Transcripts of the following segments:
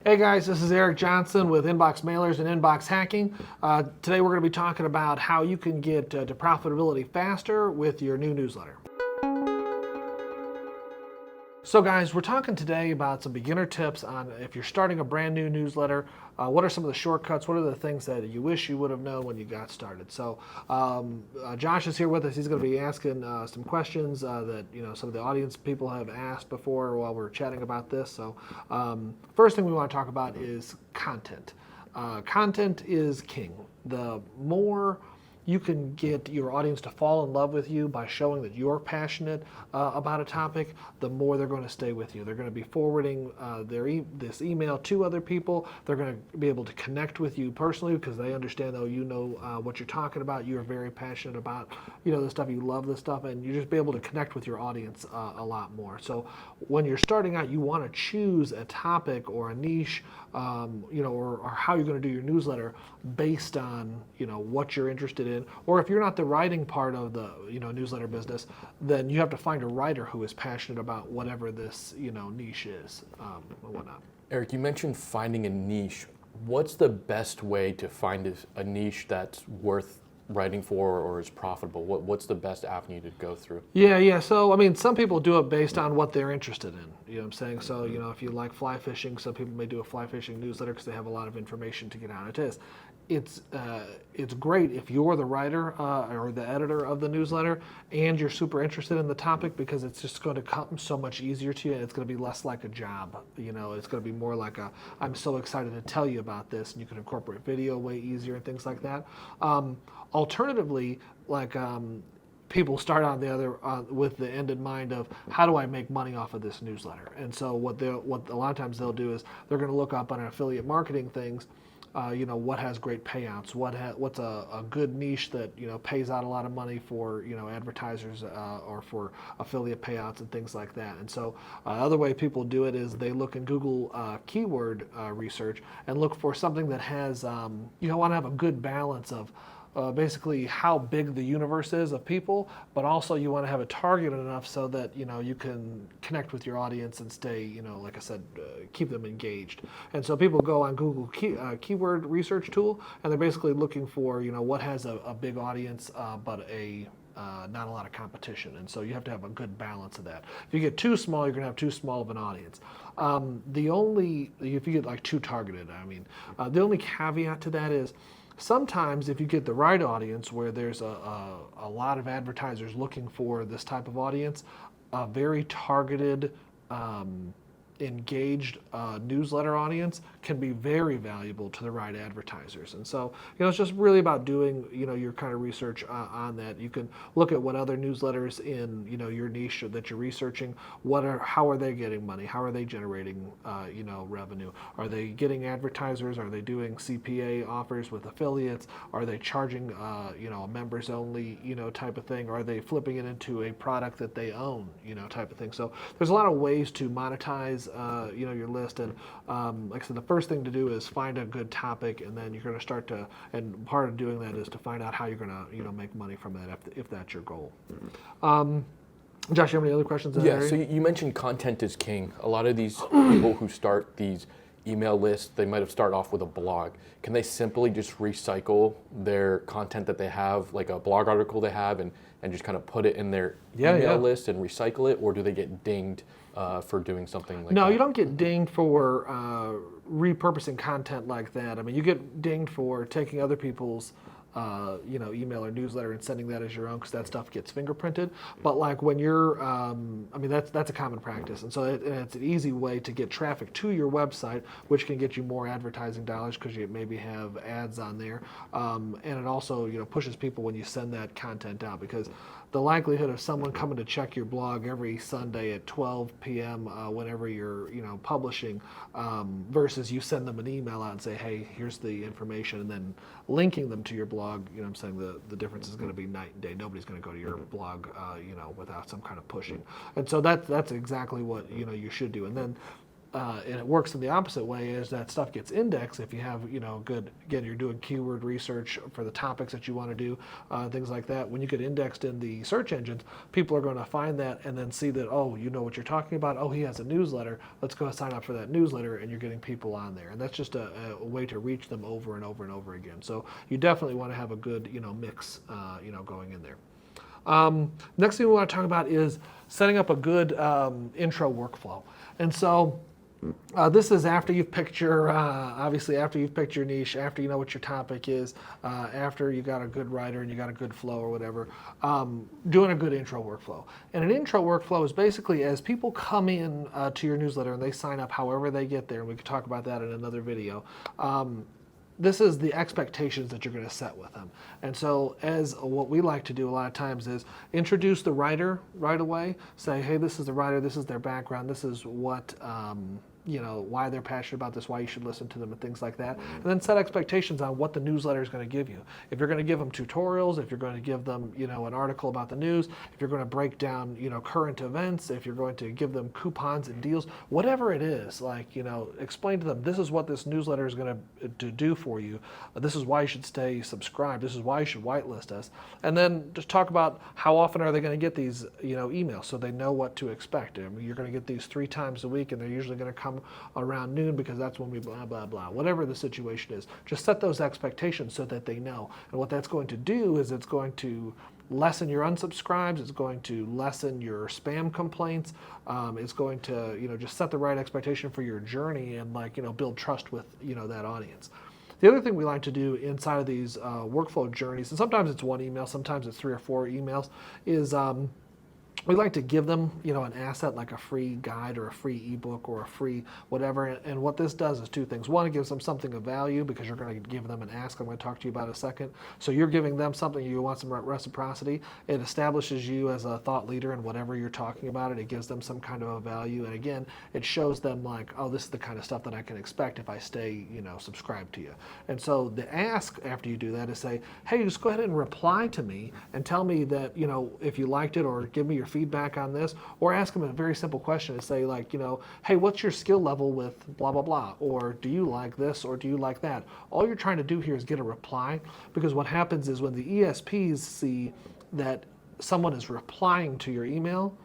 Hey guys, this is Eric Johnson with Inbox Mailers and Inbox Hacking. Today we're going to be talking about how you can get to profitability faster with your new newsletter. So guys, we're talking today about some beginner tips on if you're starting a brand new newsletter, what are some of the shortcuts, what are the things that you wish you would have known when you got started. So Josh is here with us. He's going to be asking some questions that some of the audience people have asked before while we're chatting about this. So first thing we want to talk about is content. Content is king. The more you can get your audience to fall in love with you by showing that you're passionate about a topic, the more they're going to stay with you. They're going to be forwarding this email to other people. They're going to be able to connect with you personally because they understand, what you're talking about. You're very passionate about, the stuff. You love this stuff, and you just be able to connect with your audience a lot more. So when you're starting out, you want to choose a topic or a niche, or how you're going to do your newsletter based on, what you're interested in. Or if you're not the writing part of the newsletter business, then you have to find a writer who is passionate about whatever this niche is, and whatnot. Eric, you mentioned finding a niche. What's the best way to find a niche that's worth writing for or is profitable? What's the best avenue to go through? Yeah. So, some people do it based on what they're interested in. You know what I'm saying? So, if you like fly fishing, some people may do a fly fishing newsletter because they have a lot of information to get out. It's great if you're the writer or the editor of the newsletter and you're super interested in the topic because it's just going to come so much easier to you and it's going to be less like a job. It's going to be more like I'm so excited to tell you about this, and you can incorporate video way easier and things like that. Alternatively, people start on the other with the end in mind of how do I make money off of this newsletter? And so what a lot of times they'll do is they're going to look up on affiliate marketing things. What has great payouts? What's a good niche that pays out a lot of money for advertisers or for affiliate payouts and things like that. And so other way people do it is they look in Google keyword research and look for something that has want to have a good balance of basically how big the universe is of people, but also you want to have it targeted enough so that you can connect with your audience and stay, like I said, keep them engaged. And so people go on Google keyword research tool, and they're basically looking for what has a big audience, but not a lot of competition. And so you have to have a good balance of that. If you get too small, you're going to have too small of an audience. If you get like too targeted, the only caveat to that is, sometimes if you get the right audience where there's a lot of advertisers looking for this type of audience, a very targeted, engaged newsletter audience can be very valuable to the right advertisers. And so, it's just really about doing, your kind of research on that. You can look at what other newsletters in, your niche that you're researching, how are they getting money? How are they generating, revenue? Are they getting advertisers? Are they doing CPA offers with affiliates? Are they charging, a members only, type of thing? Are they flipping it into a product that they own, type of thing? So there's a lot of ways to monetize your list, and like I said, the first thing to do is find a good topic, and then you're going to start to, and part of doing that is to find out how you're going to make money from that if that's your goal. Josh, you have any other questions in that area? So you mentioned content is king. A lot of these people who start these email lists, they might have started off with a blog. Can they simply just recycle their content that they have, like a blog article they have, and just kind of put it in their email list and recycle it, or do they get dinged for doing something like that? No, you don't get dinged for repurposing content like that. You get dinged for taking other people's email or newsletter and sending that as your own, because that stuff gets fingerprinted. But like when you're, that's a common practice, and so it's an easy way to get traffic to your website, which can get you more advertising dollars because you maybe have ads on there, and it also pushes people when you send that content out, because the likelihood of someone coming to check your blog every Sunday at 12 p.m. Whenever you're publishing, versus you send them an email out and say, hey, here's the information, and then linking them to your blog, I'm saying the difference is going to be night and day. Nobody's going to go to your blog, without some kind of pushing. And so that's exactly what you should do. And then and it works in the opposite way, is that stuff gets indexed if you have, good, again, you're doing keyword research for the topics that you want to do, things like that. When you get indexed in the search engines, people are going to find that and then see that, oh, you know what you're talking about. Oh, he has a newsletter. Let's go sign up for that newsletter, and you're getting people on there. And that's just a way to reach them over and over and over again. So you definitely want to have a good, mix, going in there. Next thing we want to talk about is setting up a good intro workflow. And so this is after you've picked your, obviously after you've picked your niche, after you know what your topic is, after you got a good writer and you got a good flow or whatever, doing a good intro workflow. And an intro workflow is basically as people come in to your newsletter and they sign up however they get there, and we could talk about that in another video, this is the expectations that you're going to set with them. And so as what we like to do a lot of times is introduce the writer right away, say, hey, this is the writer, this is their background, this is what, why they're passionate about this, why you should listen to them, and things like that. And then set expectations on what the newsletter is going to give you. If you're going to give them tutorials, if you're going to give them, an article about the news, if you're going to break down, current events, if you're going to give them coupons and deals, whatever it is, explain to them, this is what this newsletter is going to do for you. This is why you should stay subscribed. This is why you should whitelist us. And then just talk about how often are they going to get these, emails, so they know what to expect. I mean, you're going to get these 3 times a week, and they're usually going to come around noon because that's when we blah, blah, blah. Whatever the situation is, just set those expectations so that they know. And what that's going to do is it's going to lessen your unsubscribes, it's going to lessen your spam complaints, it's going to, just set the right expectation for your journey and build trust with, that audience. The other thing we like to do inside of these workflow journeys, and sometimes it's 1 email, sometimes it's 3 or 4 emails, is we like to give them, an asset like a free guide or a free ebook or a free whatever. And what this does is 2 things. One, it gives them something of value because you're going to give them an ask I'm going to talk to you about in a second. So you're giving them something, you want some reciprocity. It establishes you as a thought leader in whatever you're talking about. It gives them some kind of a value. And again, it shows them oh, this is the kind of stuff that I can expect if I stay, subscribed to you. And so the ask after you do that is say, hey, just go ahead and reply to me and tell me that, if you liked it, or give me your feedback on this, or ask them a very simple question and say hey, what's your skill level with blah, blah, blah, or do you like this, or do you like that? All you're trying to do here is get a reply, because what happens is when the ESPs see that someone is replying to your email,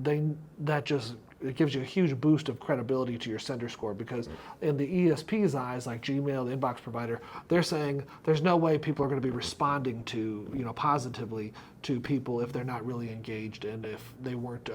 it gives you a huge boost of credibility to your sender score, because in the ESP's eyes, like Gmail, the inbox provider, they're saying there's no way people are going to be responding to, positively to people if they're not really engaged, and if they weren't,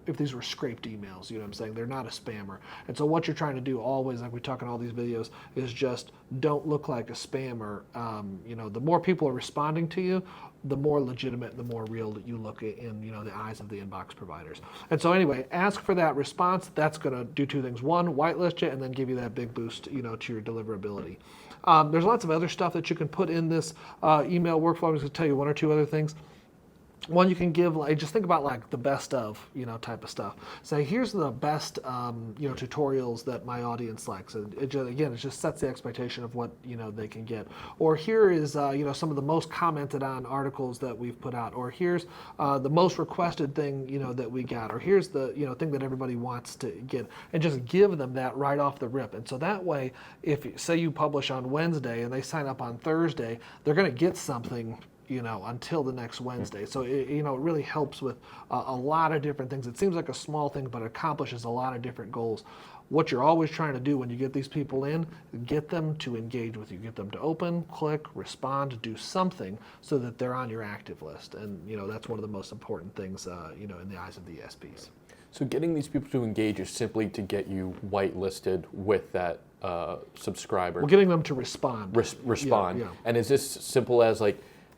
if these were scraped emails, what I'm saying? They're not a spammer. And so what you're trying to do always, like we talk in all these videos, is just don't look like a spammer. The more people are responding to you, the more legitimate, the more real that you look in, the eyes of the inbox providers. And so anyway, ask for that response. That's going to do 2 things. 1, whitelist you, and then give you that big boost, to your deliverability. There's lots of other stuff that you can put in this email workflow. I'm just going to tell you 1 or 2 other things. One, you can give, just think about the best of, type of stuff. Say, here's the best, tutorials that my audience likes. And it just sets the expectation of what, they can get. Or here is, some of the most commented on articles that we've put out. Or here's the most requested thing, that we got. Or here's the, thing that everybody wants to get. And just give them that right off the rip. And so that way, if, say you publish on Wednesday and they sign up on Thursday, they're going to get something, until the next Wednesday. So it really helps with a lot of different things. It seems like a small thing, but it accomplishes a lot of different goals. What you're always trying to do when you get these people in, get them to engage with you, get them to open, click, respond, do something so that they're on your active list. And that's one of the most important things, in the eyes of the ESPs. So getting these people to engage is simply to get you whitelisted with that subscriber. Well, getting them to respond. Respond. Yeah. And is this simple as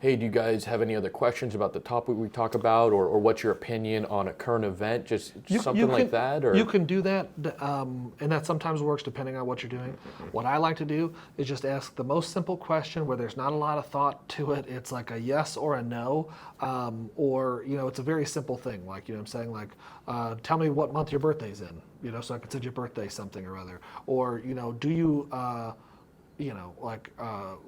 hey, do you guys have any other questions about the topic we talk about, or what's your opinion on a current event? Just something like that? Or? You can do that, and that sometimes works depending on what you're doing. What I like to do is just ask the most simple question where there's not a lot of thought to it. It's like a yes or a no, or it's a very simple thing. I'm saying tell me what month your birthday's in, so I can send your birthday something or other. Or do you like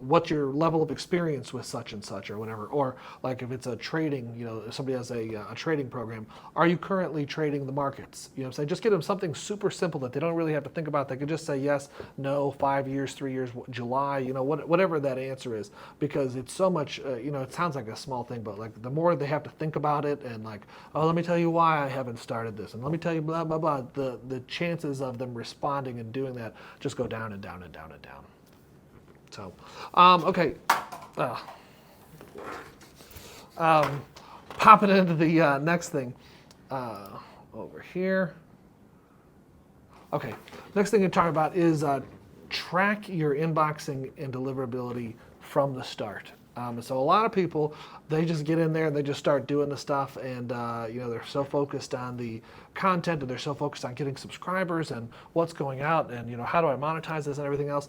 what's your level of experience with such and such or whatever, or like if it's a trading, if somebody has a trading program, are you currently trading the markets? What I'm saying, just get them something super simple that they don't really have to think about. They could just say yes, no, 5 years, 3 years, July, whatever that answer is, because it's so much, it sounds like a small thing, but like the more they have to think about it and like, oh, let me tell you why I haven't started this, and let me tell you blah blah blah, the chances of them responding and doing that just go down and down and down and down. So, okay, popping into the next thing over here. Okay, next thing you're talking about is track your inboxing and deliverability from the start. So a lot of people, they just get in there and they just start doing the stuff, and they're so focused on the content and they're so focused on getting subscribers and what's going out and how do I monetize this and everything else.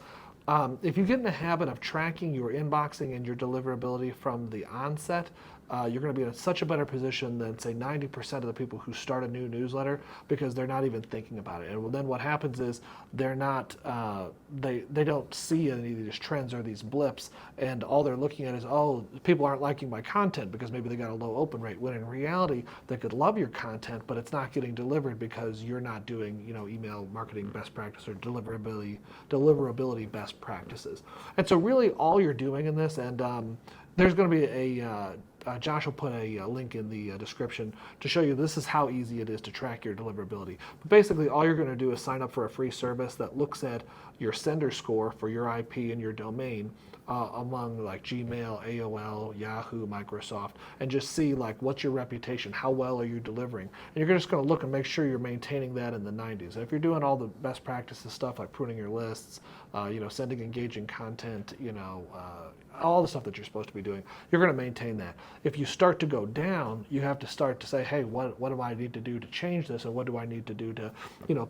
If you get in the habit of tracking your inboxing and your deliverability from the onset, you're going to be in such a better position than, say, 90% of the people who start a new newsletter, because they're not even thinking about it. And then what happens is they're not, they don't see any of these trends or these blips, and all they're looking at is, oh, people aren't liking my content because maybe they got a low open rate. When in reality, they could love your content, but it's not getting delivered because you're not doing, email marketing best practice or deliverability best practices. And so really all you're doing in this, and there's going to be Josh will put a link in the description to show you this is how easy it is to track your deliverability. But basically, all you're going to do is sign up for a free service that looks at your sender score for your IP and your domain among like Gmail, AOL, Yahoo, Microsoft, and just see like what's your reputation, how well are you delivering, and you're just going to look and make sure you're maintaining that in the 90s. And if you're doing all the best practices stuff like pruning your lists, sending engaging content, all the stuff that you're supposed to be doing, you're going to maintain that. If you start to go down, you have to start to say, hey, what do I need to do to change this, and what do I need to do to,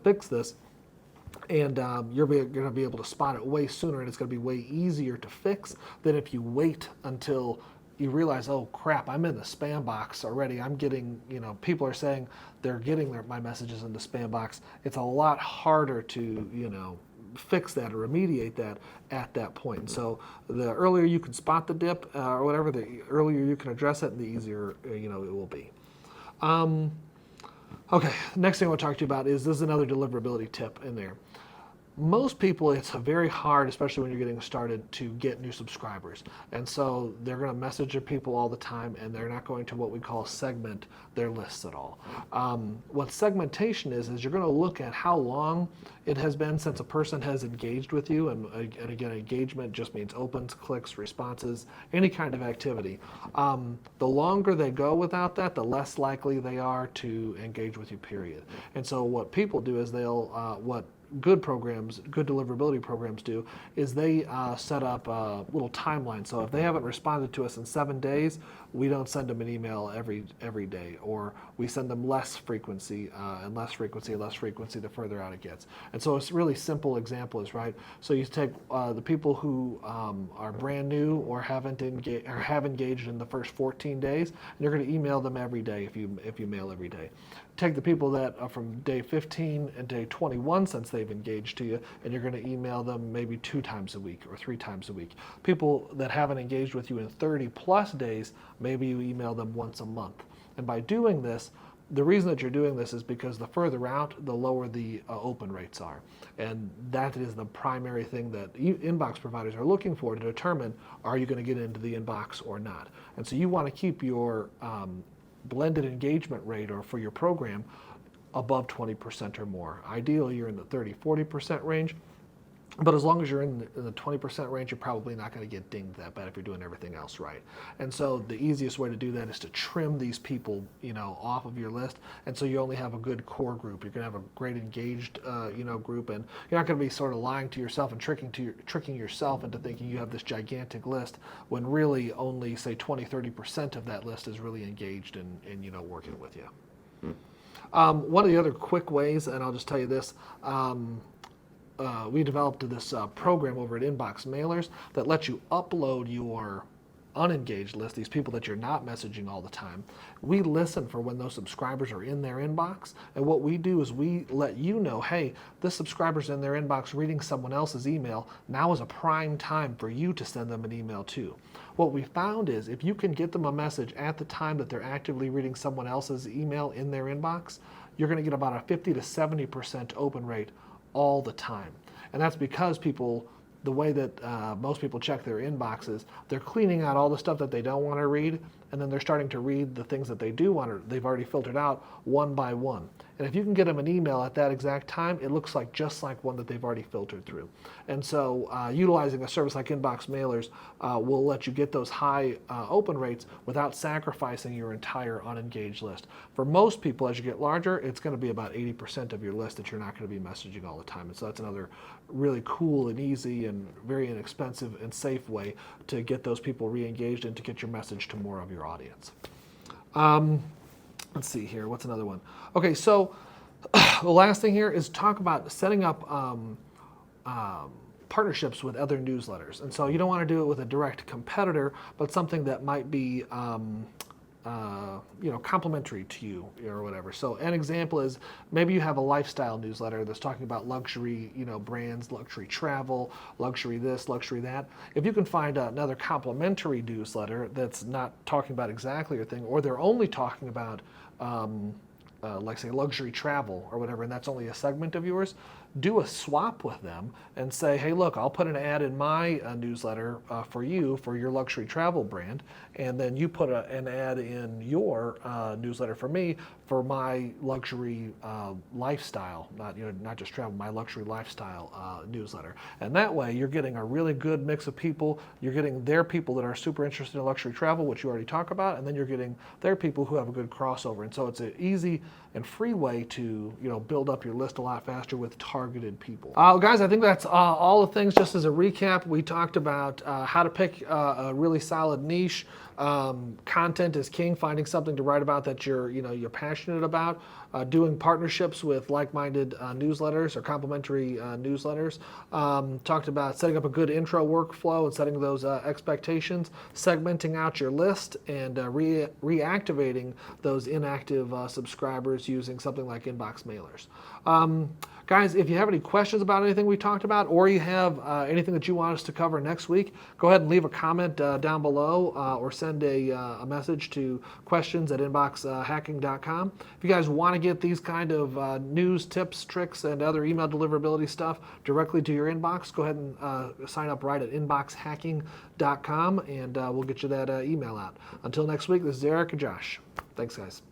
fix this? And you're going to be able to spot it way sooner, and it's going to be way easier to fix than if you wait until you realize, oh crap, I'm in the spam box already. I'm getting, people are saying they're getting my messages in the spam box. It's a lot harder to, fix that or remediate that at that point. And so the earlier you can spot the dip or whatever, the earlier you can address it, and the easier it will be. Okay, next thing I want to talk to you about is, this is another deliverability tip in there. Most people, it's very hard, especially when you're getting started, to get new subscribers. And so they're going to message their people all the time, and they're not going to what we call segment their lists at all. What segmentation is you're going to look at how long it has been since a person has engaged with you. And again, engagement just means opens, clicks, responses, any kind of activity. The longer they go without that, the less likely they are to engage with you, period. And so what people do is what good deliverability programs do is they set up a little timeline. So if they haven't responded to us in 7 days, we don't send them an email every day, or we send them less frequency and less frequency the further out it gets. And so it's really simple example is, right, so you take the people who are brand new or have engaged in the first 14 days, and you're going to email them every day if you mail every day. Take the people that are from day 15 and day 21 since they've engaged to you, and you're going to email them maybe 2 times a week or 3 times a week. People that haven't engaged with you in 30 plus days, maybe you email them once a month. And by doing this, the reason that you're doing this is because the further out, the lower the open rates are. And that is the primary thing that inbox providers are looking for to determine, are you going to get into the inbox or not? And so you want to keep your blended engagement rate, or for your program, above 20% or more. Ideally, you're in the 30-40% range, but as long as you're in the 20% range, you're probably not going to get dinged that bad if you're doing everything else right. And so the easiest way to do that is to trim these people, off of your list, and so you only have a good core group. You're going to have a great engaged, group, and you're not going to be sort of lying to yourself and tricking yourself into thinking you have this gigantic list when really only, say, 20-30% of that list is really engaged and working with you. One of the other quick ways, and I'll just tell you this. We developed this program over at Inbox Mailers that lets you upload your unengaged list, these people that you're not messaging all the time, we listen for when those subscribers are in their inbox. And what we do is we let you know, hey, this subscriber's in their inbox reading someone else's email. Now is a prime time for you to send them an email too. What we found is if you can get them a message at the time that they're actively reading someone else's email in their inbox, you're going to get about a 50 to 70% open rate all the time. And that's because people, the way that most people check their inboxes, they're cleaning out all the stuff that they don't want to read, and then they're starting to read the things that they do want to, they've already filtered out one by one. And if you can get them an email at that exact time, it looks like just like one that they've already filtered through. And so utilizing a service like inbox mailers will let you get those high open rates without sacrificing your entire unengaged list. For most people, as you get larger, it's going to be about 80% of your list that you're not going to be messaging all the time. And so that's another really cool and easy and very inexpensive and safe way to get those people re-engaged and to get your message to more of your audience. Let's see here, what's another one? Okay, so the last thing here is talk about setting up partnerships with other newsletters. And so you don't want to do it with a direct competitor, but something that might be complementary to you or whatever. So an example is maybe you have a lifestyle newsletter that's talking about luxury, brands, luxury travel, luxury this, luxury that. If you can find another complementary newsletter that's not talking about exactly your thing, or they're only talking about like say luxury travel or whatever, and that's only a segment of yours, do a swap with them and say, hey, look, I'll put an ad in my newsletter for you for your luxury travel brand, and then you put an ad in your newsletter for me for my luxury lifestyle, not just travel, my luxury lifestyle newsletter. And that way you're getting a really good mix of people. You're getting their people that are super interested in luxury travel, which you already talk about, and then you're getting their people who have a good crossover. And so it's an easy and free way to build up your list a lot faster with targeted people. Guys, I think that's all the things. Just as a recap, we talked about how to pick a really solid niche. Content is king. Finding something to write about that you're passionate about. Doing partnerships with like-minded newsletters or complementary newsletters. Talked about setting up a good intro workflow and setting those expectations. Segmenting out your list and reactivating those inactive subscribers using something like inbox mailers. Guys, if you have any questions about anything we talked about, or you have anything that you want us to cover next week, go ahead and leave a comment down below or send a message to questions@inboxhacking.com. If you guys want to get these kind of news, tips, tricks, and other email deliverability stuff directly to your inbox, go ahead and sign up right at inboxhacking.com, and we'll get you that email out. Until next week, this is Eric and Josh. Thanks, guys.